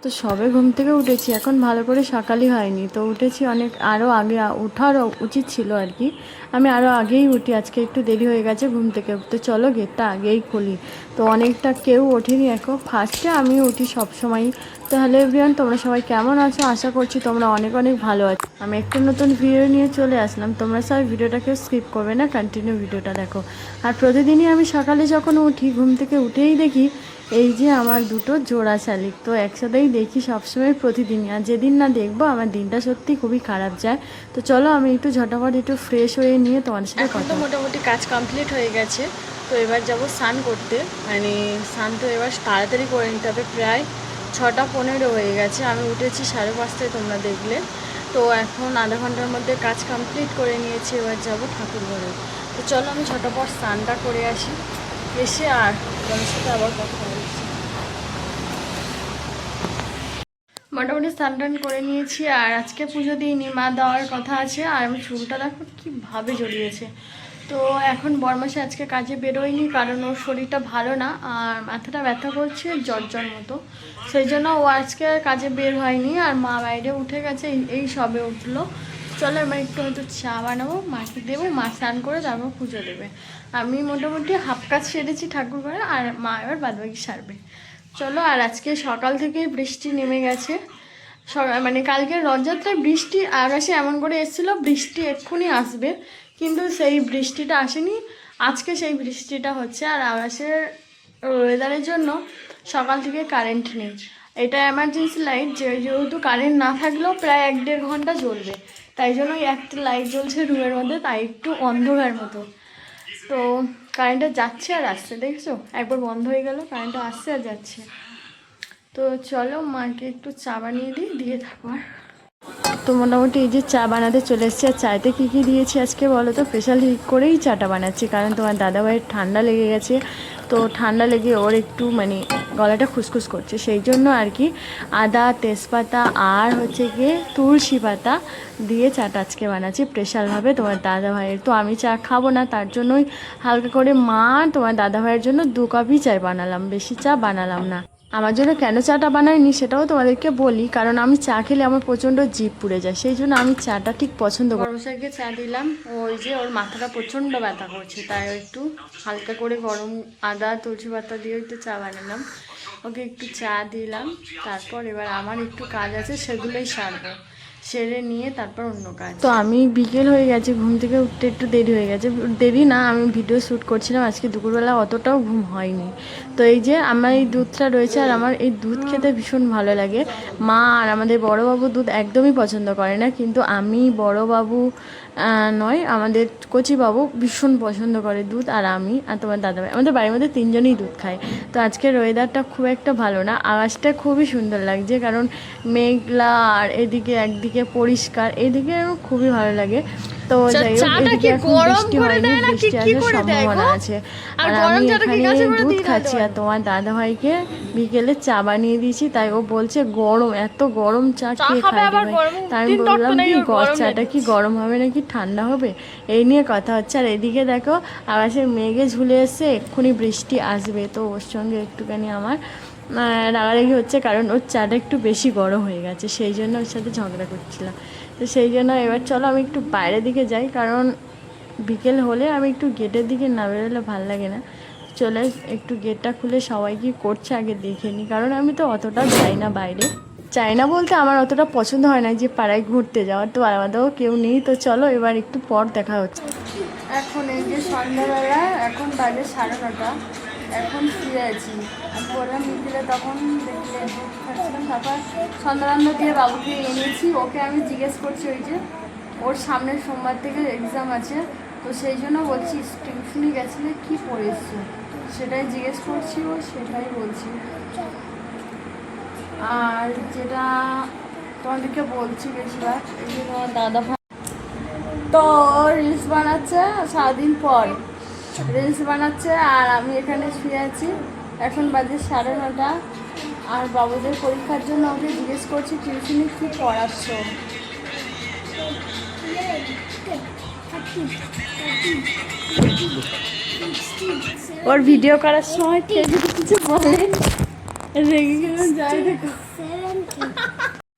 তো সবে ঘুম থেকে উঠেছি, এখন ভালো করে সকালই হয়নি, তো উঠেছি অনেক আরও আগে, ওঠার উচিত ছিল আর কি। আমি আরও আগেই উঠি, আজকে একটু দেরি হয়ে গেছে ঘুম থেকে উঠতে। চলো গেটটা আগেই খুলি। তো অনেকটা কেউ ওঠেনি এখন, ফার্স্টে আমি উঠি সবসময়ই। তো হ্যালো এভরিওয়ান, তোমরা সবাই কেমন আছো? আশা করছি তোমরা অনেক অনেক ভালো আছো। আমি একটা নতুন ভিডিও নিয়ে চলে আসলাম। তোমরা সবাই ভিডিওটাকে স্কিপ করবে না, কন্টিনিউ ভিডিওটা দেখো। আর প্রতিদিনই আমি সকালে যখন উঠি, ঘুম থেকে উঠেই দেখি এই যে আমার দুটো জোড়া শালিক। তো একসাথেই দেখি সবসময়, প্রতিদিনই। আর যেদিন না দেখবো আমার দিনটা সত্যি খুবই খারাপ যায়। তো চলো আমি একটু ঝটাফট একটু ফ্রেশ হয়ে নিয়ে তোমার সাথে কথা। তো মোটামুটি কাজ কমপ্লিট হয়ে গেছে। তো এবার যাবো স্নান করতে, মানে স্নান তো এবার তাড়াতাড়ি করে নিতে হবে। প্রায় 6:15 হয়ে গেছে, আমি উঠেছি 5:30টায়, তোমরা দেখলে। তো এখন আধা ঘন্টার মধ্যে কাজ কমপ্লিট করে নিয়েছি, এবার যাবো ঠাকুর ঘরে। তো চলো আমি ঝটাপট স্নানটা করে আসি, এসে আর তোমার সাথে আবার কথা বলছি। মোটামুটি স্নান টান করে নিয়েছি, আর আজকে পুজো দিইনি, মা দেওয়ার কথা আছে। আর আমি চুলটা দেখো কীভাবে জড়িয়েছে। তো এখন বরমাসে আজকে কাজে বেরোয়নি, কারণ ওর শরীরটা ভালো না, আর মাথাটা ব্যথা করছে জ্বর জ্বর মতো। সেই জন্য ও আজকে কাজে বের হয়নি। আর মা বাইরে উঠে গেছে, এই সবে উঠলো। চলো এবার একটু হয়তো চা বানাবো, মাকে দেবো, মা স্নান করে তারপর পুজো দেবে। আমি মোটামুটি হাফ কাজ সেরেছি ঠাকুর ঘরে, আর মা এবার বাদবাকি সারবে। চলো। আর আজকে সকাল থেকেই বৃষ্টি নেমে গেছে। মানে কালকে রথযাত্রায় বৃষ্টি আকাশে এমন করে এসেছিলো বৃষ্টি এক্ষুনি আসবে, কিন্তু সেই বৃষ্টিটা আসেনি। আজকে সেই বৃষ্টিটা হচ্ছে। আর আকাশের ওয়েদারের জন্য সকাল থেকে কারেন্ট নেই। এটা এমার্জেন্সি লাইট, যেহেতু কারেন্ট না থাকলেও প্রায় 1-1.5 ঘন্টা জ্বলবে। তাই জন্যই একটা লাইট জ্বলছে রুমের মধ্যে, তাই একটু অন্ধকার মতো। তো কারেন্টটা যাচ্ছে আর আসছে, দেখছো, একবার বন্ধ হয়ে গেল, কারেন্টটা আসছে আর যাচ্ছে। তো চলো মাকে একটু চা বানিয়ে দিয়ে তারপর। তো মোটামুটি এই যে চা বানাতে চলে এসেছি। আর চাইতে কী কী দিয়েছি আজকে বলো তো? স্পেশাল করেই চাটা বানাচ্ছি, কারণ তোমার দাদাভাইয়ের ঠান্ডা লেগে গেছে। তো ঠান্ডা লেগে ওর একটু মানে গলাটা খুসখুস করছে, সেই জন্য আর কি আদা, তেজপাতা আর হচ্ছে গিয়ে তুলসী পাতা দিয়ে চাটা আজকে বানাচ্ছি স্পেশালভাবে তোমার দাদাভাইয়ের। তো আমি চা খাবো না, তার জন্যই হালকা করে মা তোমার দাদাভাইয়ের জন্য 2 কাপই চা বানালাম, বেশি চা বানালাম না। আমার জন্য কেন চাটা বানাইনি সেটাও তোমাদেরকে বলি, কারণ আমি চা খেলে আমার প্রচণ্ড জিভ পুড়ে যায়, সেই জন্য আমি চাটা ঠিক পছন্দ করি। বড়মশাইকে চা দিলাম, ওই যে ওর মাথাটা প্রচণ্ড ব্যথা করছে, তাই একটু হালকা করে গরম আদা তুলসী পাতা দিয়ে একটু চা বানালাম, ওকে একটু চা দিলাম। তারপর এবার আমার একটু কাজ আছে, সেগুলোই সারবো, সেরে নিয়ে তারপর অন্য কাজ। তো আমি বিকেল হয়ে গেছে, ঘুম থেকে উঠতে একটু দেরি হয়ে গেছে। দেরি না, আমি ভিডিও শ্যুট করছিলাম আজকে দুপুরবেলা, অতটাও ঘুম হয়নি। তো এই যে আমার এই দুধটা রয়েছে, আর আমার এই দুধ খেতে ভীষণ ভালো লাগে। মা আর আমাদের বড়োবাবু দুধ একদমই পছন্দ করে না, কিন্তু আমি, বড়োবাবু নয়, আমাদের কচিবাবু ভীষণ পছন্দ করে দুধ, আর আমি আর তোমার দাদাভাই, আমাদের বাড়ির মধ্যে 3 জনই দুধ খায়। তো আজকের ওয়েদারটা খুব একটা ভালো না, আকাশটা খুবই সুন্দর লাগছে, কারণ মেঘলা আর এদিকে একদিকে পরিষ্কার, এদিকে খুবই ভালো লাগে। তো যাই হোক, এদিকে এখন বৃষ্টি হয়নি, বৃষ্টি আসার সম্ভাবনা আছে। আর আমি এখানে দুধ খাচ্ছি, আর তোমার দাদাভাইকে বিকেলে চা বানিয়ে দিয়েছি, তাই ও বলছে গরম, এত গরম চা কে খাবে ভাই? তাই আমি বললাম কি চাটা কি গরম হবে নাকি ঠান্ডা হবে, এই নিয়ে কথা হচ্ছে। আর এদিকে দেখো আকাশে মেঘে ঝুলে এসছে, এক্ষুনি বৃষ্টি আসবে। তো ওর সঙ্গে একটুখানি আমার রাগারাগি হচ্ছে, কারণ ওর চাটা একটু বেশি গরম হয়ে গেছে, সেই জন্য ওর সাথে ঝগড়া করছিলাম। তো সেই জন্য এবার চলো আমি একটু বাইরের দিকে যাই, কারণ বিকেল হলে আমি একটু গেটের দিকে না বেরোলে ভালো লাগে না। চলে একটু গেটটা খুলে সবাই কী করছে আগে দেখে নিই, কারণ আমি তো অতটা যাই না বাইরে। চাই না বলতে আমার অতটা পছন্দ হয় না যে পাড়ায় ঘুরতে যাওয়ার, তো আলাদাও কেউ নেই। তো চলো এবার একটু পর দেখা হচ্ছে। এখন এই যে সন্ধ্যাবেলা, এখন বাজে 9:30, এখন শুয়ে আছি। আমি বললাম বিকেলে, তখন দেখলে দুধ খাচ্ছিলাম, তারপর সন্ধ্যারান্না দিয়ে বাবুকে এনেছি। ওকে আমি জিজ্ঞেস করছি, ওই যে ওর সামনের সোমবার থেকে এক্সাম আছে, তো সেই জন্য বলছি টিউশনি গেছিলে কী পড়ে এসছো, সেটাই জিজ্ঞেস করছি, ও সেটাই বলছি। আর যেটা তোমাদেরকে বলছি বেশিরভাগ, এই যে তোমার দাদা ভাই তো রিলস বানাচ্ছে, সারাদিন পর রিলস বানাচ্ছে, আর আমি এখানে শুয়ে আছি। এখন বাজে 9:30, আর বাবুদের পরীক্ষার জন্য ওকে জিজ্ঞেস করছি টিউশনি কী পড়াচ্ছ। ওর ভিডিও করার সময় কেউ যদি কিছু বলে রেগে গেলে যাই দেখো।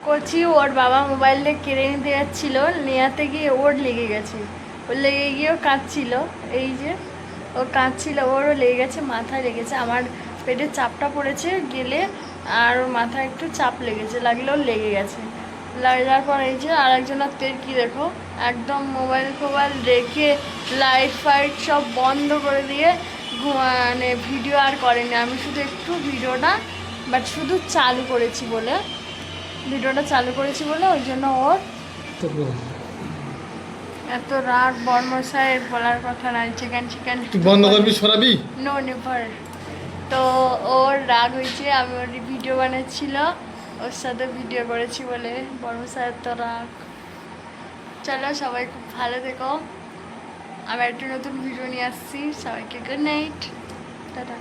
কচি ওর বাবা মোবাইলটা কেড়ে নিতে যাচ্ছিল, নেওয়াতে গিয়ে ওর লেগে গেছে, ওর লেগে গিয়েও কাঁদছিল। এই যে ও কাঁদছিল, ওরও লেগে গেছে, মাথায় লেগেছে, আমার পেটে চাপটা পড়েছে গেলে, আর ওর মাথায় একটু চাপ লেগেছে, লাগলে ওর লেগে গেছে। লাগার পর এই যে আর একজনের তেল কি দেখো, একদম মোবাইল ফোবাইল রেখে লাইট ফাইট সব বন্ধ করে দিয়ে মানে ভিডিও আর করেনি। আমি শুধু একটু ভিডিওটা শুধু চালু করেছি বলে, ওই জন্য ওর এত রাগ। বর্মশাইয়ের বলার কথা নাই, চিকেন বন্ধ করবি, সরাবি, নো নেভার। তো ওর রাগ হয়েছে, আমি ওর ভিডিও বানাচ্ছিল, ওর সাথে ভিডিও করেছি বলে বর্মশাইয়ের তো রাগ। চলো সবাই খুব ভালো থেকো, আবার একটা নতুন ভিডিও নিয়ে আসছি। সবাইকে গুড নাইট, টাটা।